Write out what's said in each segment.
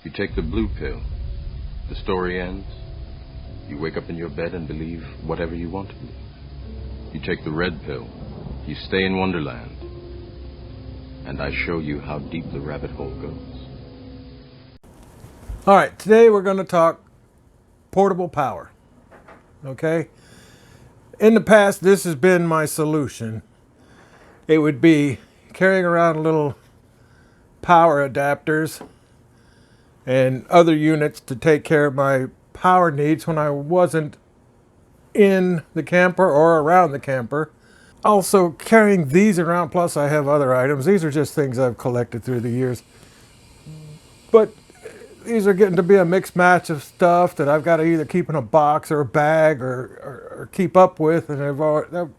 You take the blue pill. The story ends. You wake up in your bed and believe whatever you want to believe. You take the red pill. You stay in Wonderland. And I show you how deep the rabbit hole goes. All right, today we're going to talk portable power. Okay? In the past, this has been my solution. It would be carrying around little power adapters and other units to take care of my power needs when I wasn't in the camper or around the camper. Also carrying these around, plus I have other items. These are just things I've collected through the years. But these are getting to be a mixed match of stuff that I've got to either keep in a box or a bag or keep up with, and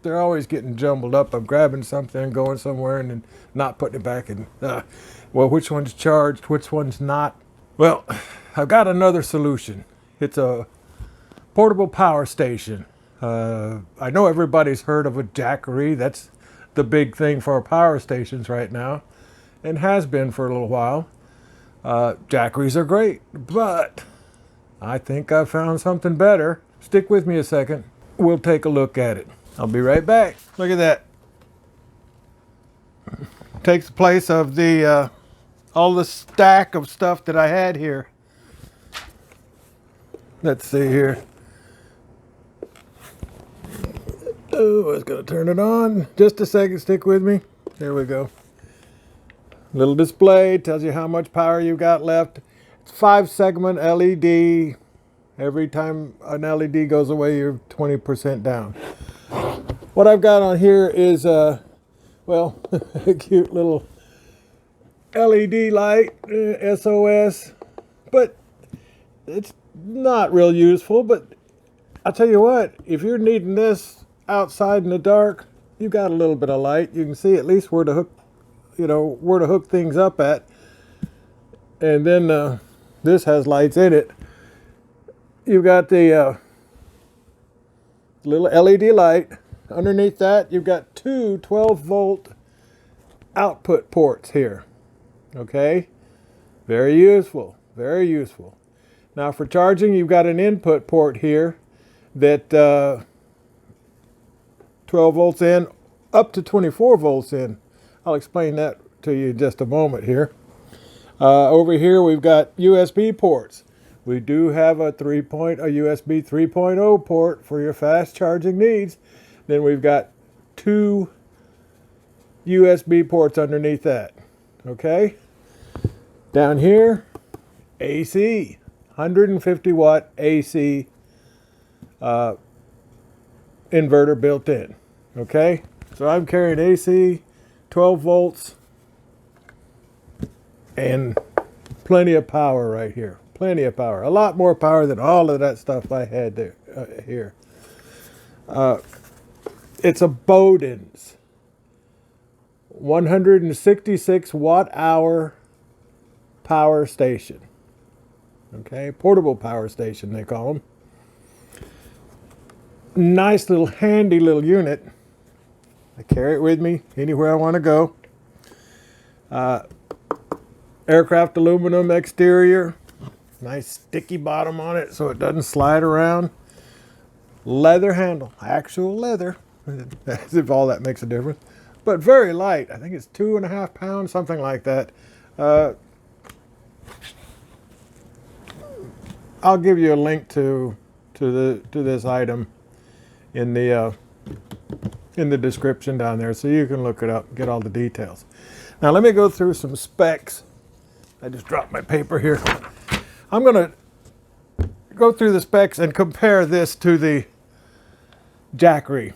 they're always getting jumbled up. I'm grabbing something and going somewhere and then not putting it back in. Well, which one's charged, which one's not? Well, I've got another solution. It's a portable power station. I know everybody's heard of a Jackery. That's the big thing for power stations right now, and has been for a little while. Jackeries are great, but I think I found something better. Stick with me a second. We'll take a look at it. I'll be right back. Look at that. Takes the place of the all the stack of stuff that I had here. Let's see here. Oh, I was going to turn it on. Just a second, stick with me. There we go. Little display, tells you how much power you got left. It's 5-segment LED. Every time an LED goes away, you're 20% down. What I've got on here is, well, a cute little LED light, SOS. But it's not real useful. But I'll tell you what, if you're needing this outside in the dark, you've got a little bit of light. You can see at least where to hook, where to hook things up at. And then this has lights in it. You've got the little LED light. Underneath that, you've got two 12-volt output ports here. Okay? Very useful. Very useful. Now for charging, you've got an input port here that 12 volts in, up to 24 volts in. I'll explain that to you in just a moment here. Over here we've got USB ports. We do have a USB 3.0 port for your fast charging needs. Then we've got two USB ports underneath that. Okay? Down here, AC. 150 watt AC inverter built in. Okay? So I'm carrying AC, 12 volts, and plenty of power right here. Plenty of power. A lot more power than all of that stuff I had there here. It's a Beaudens 166 watt hour power station. Okay, portable power station they call them. Nice little handy little unit. I carry it with me anywhere I want to go. Aircraft aluminum exterior. Nice sticky bottom on it so it doesn't slide around. Leather handle, actual leather, as if all that makes a difference. But very light. I think it's 2.5 pounds, something like that. I'll give you a link to this item in the description down there, so you can look it up, get all the details. Now let me go through some specs. I just dropped my paper here. I'm going to go through the specs and compare this to the Jackery.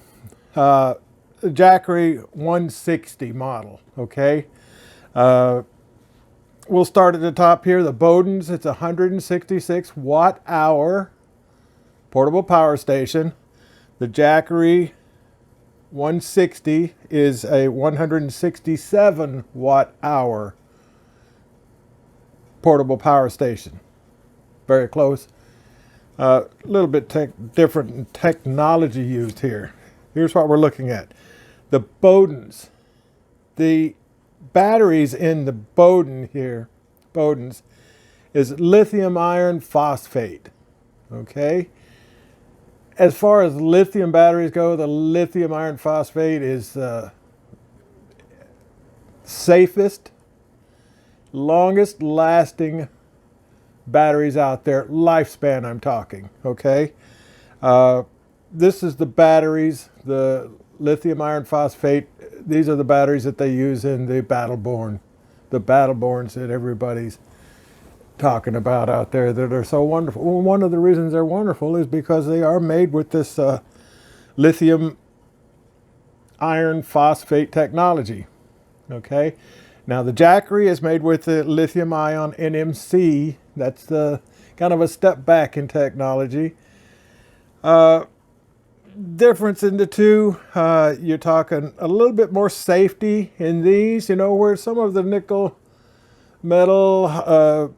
The Jackery 160 model, okay? We'll start at the top here. The Beaudens, it's a 166 watt hour portable power station. The Jackery 160 is a 167 watt hour portable power station. Very close. A little bit different technology used here. Here's what we're looking at. The Beaudens. The batteries in the Beaudens is lithium iron phosphate. Okay? As far as lithium batteries go, the lithium iron phosphate is safest, longest lasting batteries out there. Lifespan, I'm talking. Okay? This is the batteries, the lithium iron phosphate. These are the batteries that they use in the Battleborn. The Battleborns that everybody's talking about out there that are so wonderful. Well, one of the reasons they're wonderful is because they are made with this lithium iron phosphate technology. Okay, now the Jackery is made with the lithium ion NMC. That's the kind of a step back in technology. Difference in the two, you're talking a little bit more safety in these, you know, where some of the nickel metal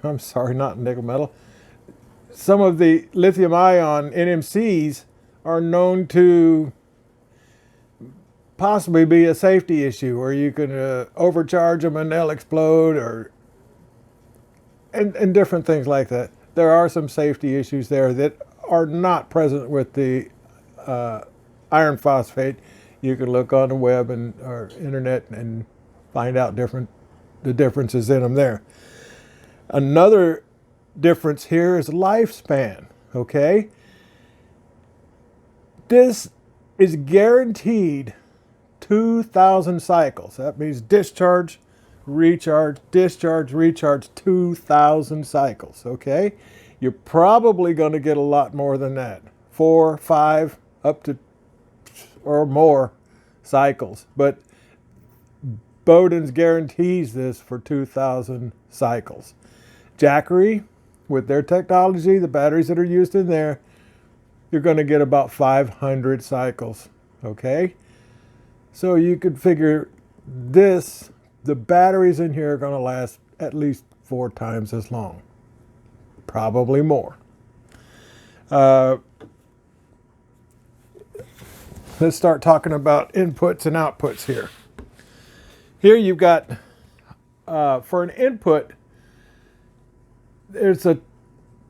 I'm sorry, not nickel metal. Some of the lithium ion NMCs are known to possibly be a safety issue, where you can overcharge them and they'll explode, and different things like that. There are some safety issues there that are not present with the iron phosphate. You can look on the web or internet and find out the differences in them there. Another difference here is lifespan. Okay, this is guaranteed 2,000 cycles. That means discharge, recharge, discharge, recharge, 2,000 cycles. Okay, you're probably going to get a lot more than that, 4, 5, up to or more cycles. But Beaudens guarantees this for 2,000 cycles. Jackery, with their technology, the batteries that are used in there, you're going to get about 500 cycles. Okay, so you could figure this, the batteries in here are going to last at least 4 times as long, probably more. Let's start talking about inputs and outputs here. Here you've got, for an input, there's a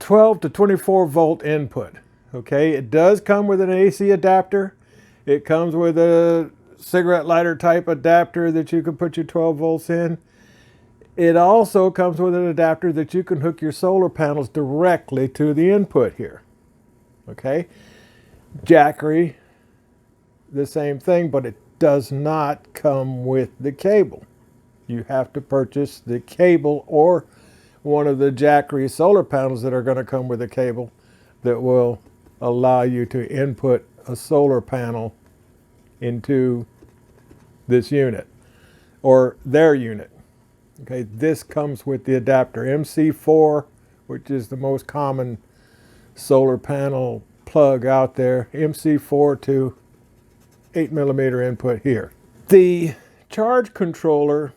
12 to 24 volt input. Okay, it does come with an AC adapter. It comes with a cigarette lighter type adapter that you can put your 12 volts in. It also comes with an adapter that you can hook your solar panels directly to the input here. Okay, Jackery, the same thing, but it does not come with the cable. You have to purchase the cable or one of the Jackery solar panels that are going to come with a cable that will allow you to input a solar panel into this unit or their unit. Okay, this comes with the adapter MC4, which is the most common solar panel plug out there. MC4 to 8mm input here. The charge controller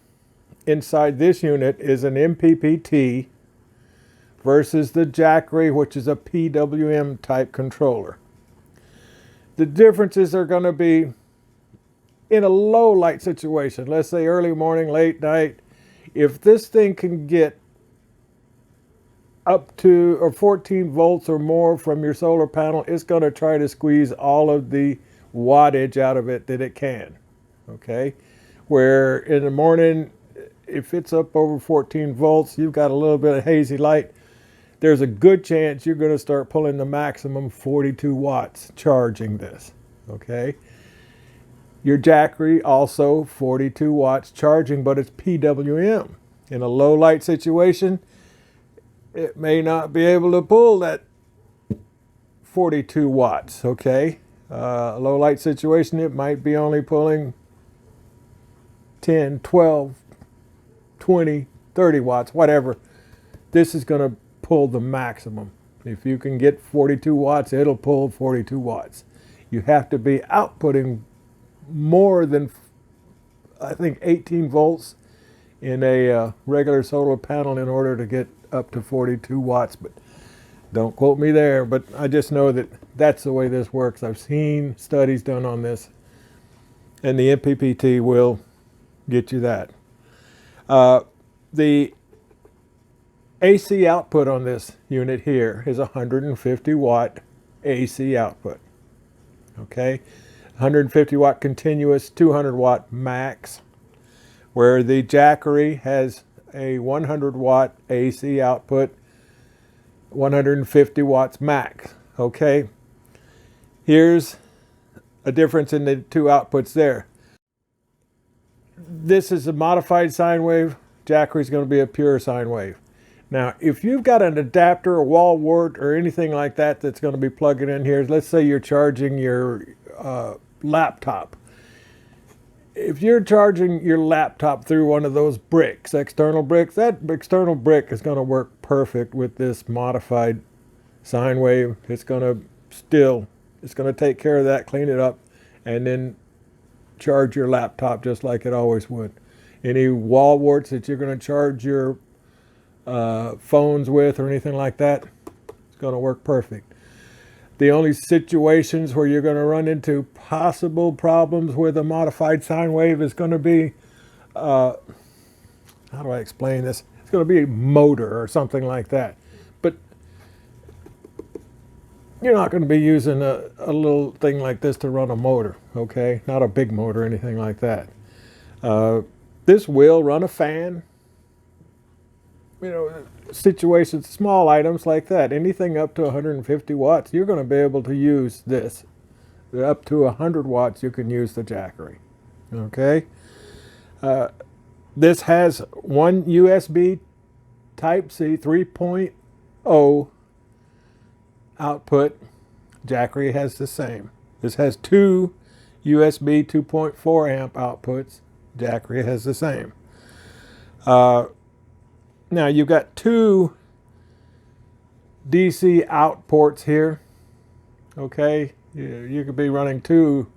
inside this unit is an MPPT versus the Jackery, which is a PWM type controller. The differences are going to be in a low light situation, let's say early morning, late night. If this thing can get up to 14 volts or more from your solar panel, it's going to try to squeeze all of the wattage out of it that it can. Okay, where in the morning, if it's up over 14 volts, you've got a little bit of hazy light, there's a good chance you're going to start pulling the maximum 42 watts charging this. Okay, your Jackery also 42 watts charging, but it's PWM. In a low light situation, it may not be able to pull that 42 watts. Okay, a low light situation, it might be only pulling 10, 12, 20, 30 watts, whatever. This is going to pull the maximum. If you can get 42 watts, it'll pull 42 watts. You have to be outputting more than, I think, 18 volts in a regular solar panel in order to get up to 42 watts. But don't quote me there, but I just know that that's the way this works. I've seen studies done on this, and the MPPT will get you that. The AC output on this unit here is 150 watt AC output. Okay, 150 watt continuous, 200 watt max, where the Jackery has a 100 watt AC output, 150 watts max. Okay, here's a difference in the two outputs there. This is a modified sine wave. Jackery is going to be a pure sine wave. Now, if you've got an adapter, a wall wart, or anything like that that's going to be plugging in here, let's say you're charging your laptop. If you're charging your laptop through one of those bricks, external bricks, that external brick is going to work perfect with this modified sine wave. It's going to take care of that, clean it up, and then charge your laptop just like it always would. Any wall warts that you're going to charge your phones with or anything like that, it's going to work perfect. The only situations where you're going to run into possible problems with a modified sine wave is going to be, how do I explain this? It's going to be a motor or something like that. But you're not going to be using a little thing like this to run a motor, okay? Not a big motor or anything like that. This will run a fan. You know, situations, small items like that, anything up to 150 watts, you're going to be able to use this. Up to 100 watts, you can use the Jackery. Okay? This has one USB Type-C 3.0 output. Jackery has the same. This has two USB 2.4 amp outputs. Jackery has the same. Now you've got two DC out ports here. Okay, you could be running two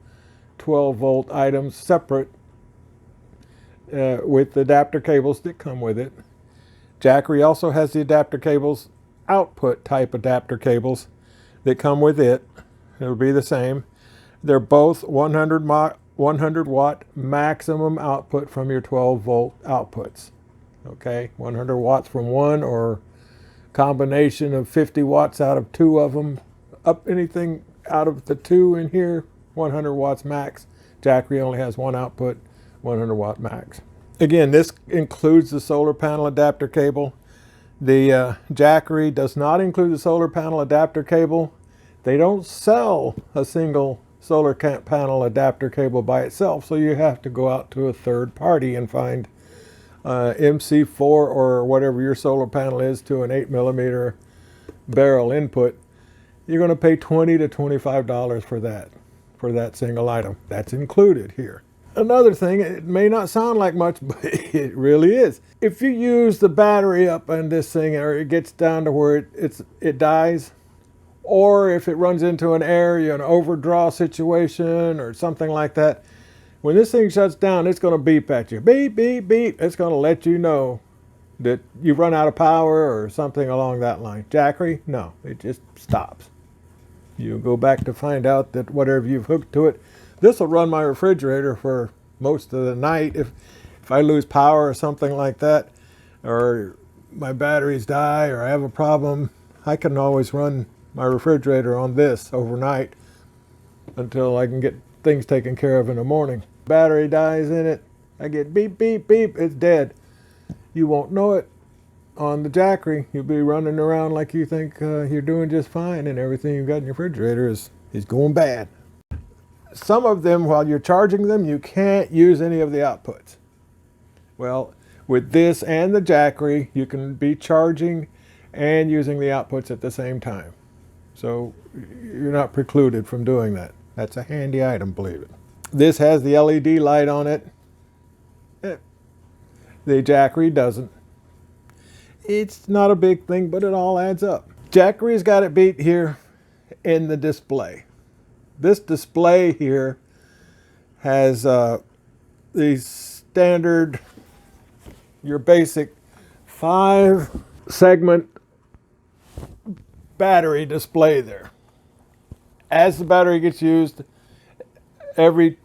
12-volt items separate with the adapter cables that come with it. Jackery also has the adapter cables, output type adapter cables that come with it. It'll be the same. They're both 100 watt maximum output from your 12-volt outputs. Okay, 100 watts from one, or combination of 50 watts out of two of them. Up anything out of the two in here, 100 watts max. Jackery only has one output, 100 watt max. Again, this includes the solar panel adapter cable. The Jackery does not include the solar panel adapter cable. They don't sell a single solar panel adapter cable by itself, so you have to go out to a third party and find MC4 or whatever your solar panel is to an 8mm barrel input. You're going to pay $20 to $25 for that single item. That's included here. Another thing, it may not sound like much, but it really is. If you use the battery up on this thing, or it gets down to where it dies, or if it runs into an area, an overdraw situation or something like that, when this thing shuts down, it's going to beep at you. Beep, beep, beep. It's going to let you know that you've run out of power or something along that line. Jackery, no, it just stops. You go back to find out that whatever you've hooked to it, this will run my refrigerator for most of the night. If I lose power or something like that, or my batteries die, or I have a problem, I can always run my refrigerator on this overnight until I can get things taken care of in the morning. Battery dies in it, I get beep, beep, beep, it's dead. You won't know it on the Jackery. You'll be running around like you think you're doing just fine, and everything you've got in your refrigerator is going bad. Some of them, while you're charging them, you can't use any of the outputs. Well, with this and the Jackery, you can be charging and using the outputs at the same time. So you're not precluded from doing that. That's a handy item, believe it. This has the LED light on it. The Jackery doesn't. It's not a big thing, but it all adds up. Jackery's got it beat here in the display. This display here has the standard, your basic 5-segment battery display there. As the battery gets used, every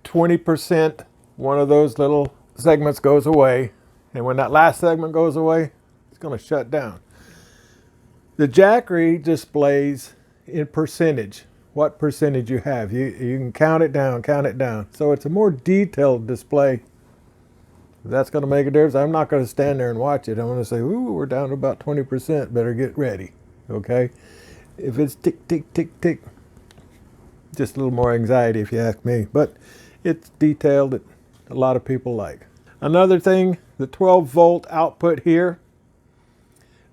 20%, one of those little segments goes away, And when that last segment goes away, it's going to shut down. The Jackery displays in percentage what percentage you have. You can count it down, count it down. So it's a more detailed display. That's going to make a difference. I'm not going to stand there and watch it. I'm going to say, ooh, we're down to about 20%. Better get ready. Okay? If it's tick, tick, tick, tick, just a little more anxiety if you ask me. But it's detailed that a lot of people like. Another thing, the 12 volt output here.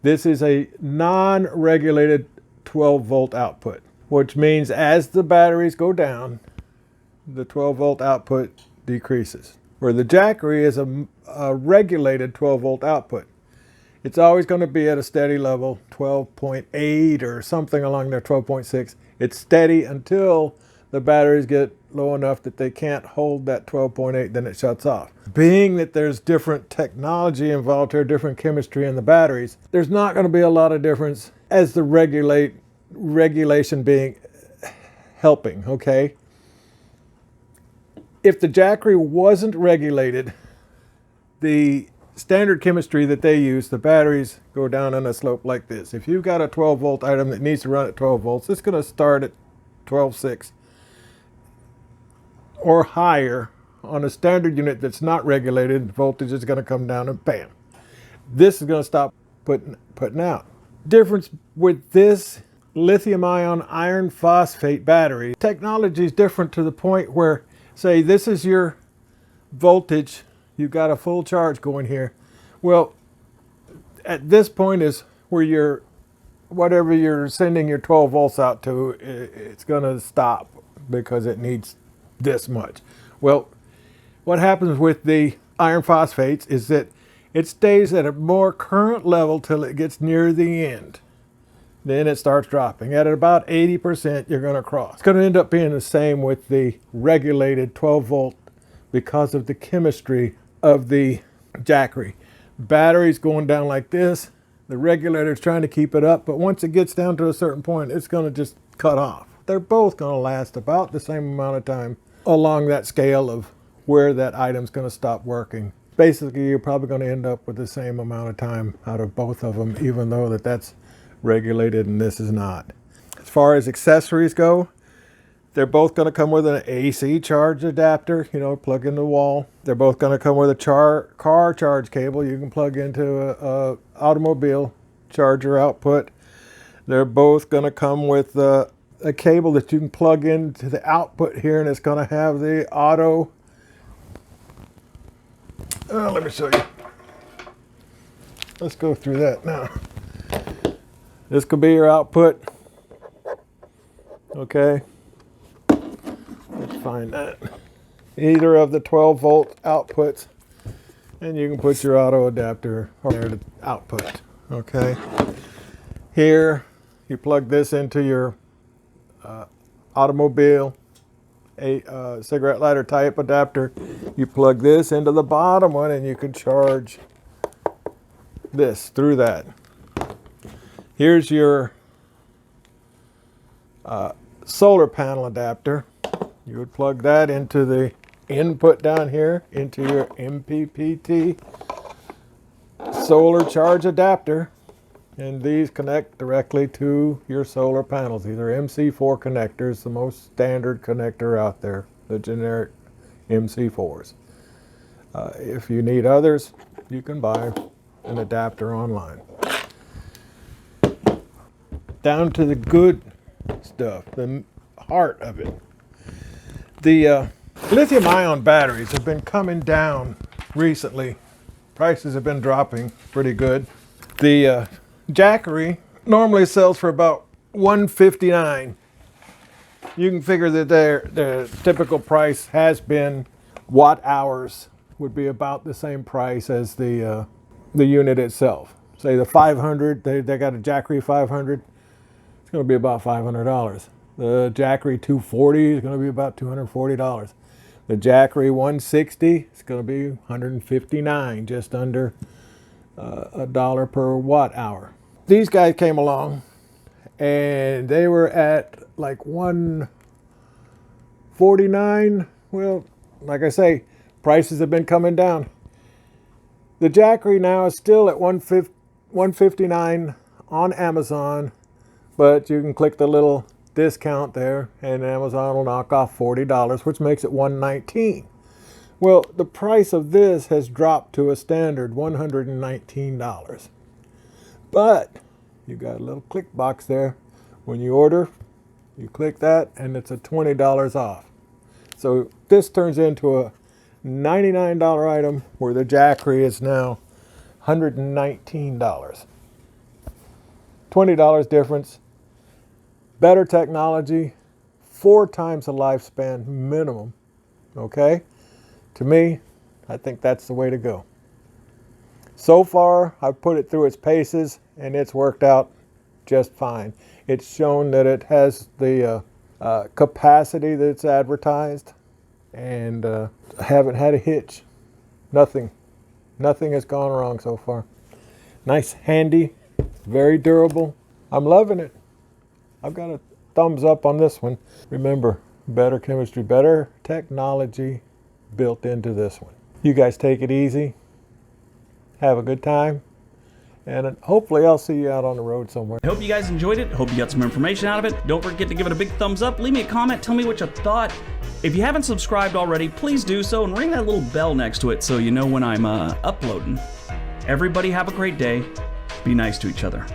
This is a non-regulated 12 volt output, which means as the batteries go down, the 12 volt output decreases. Where the Jackery is a regulated 12 volt output. It's always going to be at a steady level, 12.8 or something along there, 12.6. It's steady until the batteries get low enough that they can't hold that 12.8, then it shuts off. Being that there's different technology involved here, different chemistry in the batteries, there's not going to be a lot of difference as the regulation being helping, okay? If the Jackery wasn't regulated, the standard chemistry that they use, the batteries go down on a slope like this. If you've got a 12 volt item that needs to run at 12 volts, it's going to start at 12.6 or higher. On a standard unit that's not regulated, voltage is going to come down and bam. This is going to stop putting out. Difference with this lithium-ion iron phosphate battery, technology is different to the point where, say, this is your voltage. You've got a full charge going here. Well, at this point is where whatever you're sending your 12 volts out to, it's going to stop because it needs this much. Well, what happens with the iron phosphates is that it stays at a more current level till it gets near the end. Then it starts dropping. At about 80%, you're going to cross. It's going to end up being the same with the regulated 12 volt because of the chemistry of the Jackery. Battery's going down like this. The regulator's trying to keep it up, but once it gets down to a certain point, it's going to just cut off. They're both going to last about the same amount of time along that scale of where that item's going to stop working. Basically, you're probably going to end up with the same amount of time out of both of them, even though that's regulated and this is not. As far as accessories go, they're both going to come with an AC charge adapter, plug in the wall. They're both going to come with a car charge cable you can plug into a automobile charger output. They're both going to come with a cable that you can plug into the output here, and it's going to have the auto. Let me show you. Let's go through that now. This could be your output. Okay. Let's find that. Either of the 12 volt outputs, and you can put your auto adapter or the output. Okay. Here, you plug this into your automobile, a cigarette lighter type adapter. You plug this into the bottom one, and you can charge this through that. Here's your solar panel adapter. You would plug that into the input down here into your MPPT solar charge adapter, and these connect directly to your solar panels. These are MC4 connectors, the most standard connector out there, the generic MC4s. If you need others, you can buy an adapter online. Down to the good stuff, the heart of it. The lithium-ion batteries have been coming down recently. Prices have been dropping pretty good. The Jackery normally sells for about $159. You can figure that their typical price has been watt hours would be about the same price as the unit itself. Say the 500, they got a Jackery 500. It's going to be about $500. The Jackery 240 is going to be about $240. The Jackery 160 is going to be $159, just under $1 per watt hour. These guys came along and they were at like $149. Well, like I say, prices have been coming down. The Jackery now is still at $159 on Amazon, but you can click the little discount there and Amazon will knock off $40, which makes it $119. Well, the price of this has dropped to a standard $119. But you got a little click box there. When you order, you click that and it's a $20 off. So this turns into a $99 item where the Jackery is now $119. $20 difference. Better technology, 4 times the lifespan minimum. Okay? To me, I think that's the way to go. So far, I've put it through its paces and it's worked out just fine. It's shown that it has the capacity that's advertised, and I haven't had a hitch. Nothing has gone wrong so far. Nice, handy, very durable. I'm loving it. I've got a thumbs up on this one. Remember, better chemistry, better technology built into this one. You guys take it easy. Have a good time. And hopefully I'll see you out on the road somewhere. I hope you guys enjoyed it. Hope you got some information out of it. Don't forget to give it a big thumbs up. Leave me a comment. Tell me what you thought. If you haven't subscribed already, please do so and ring that little bell next to it so you know when I'm uploading. Everybody have a great day. Be nice to each other.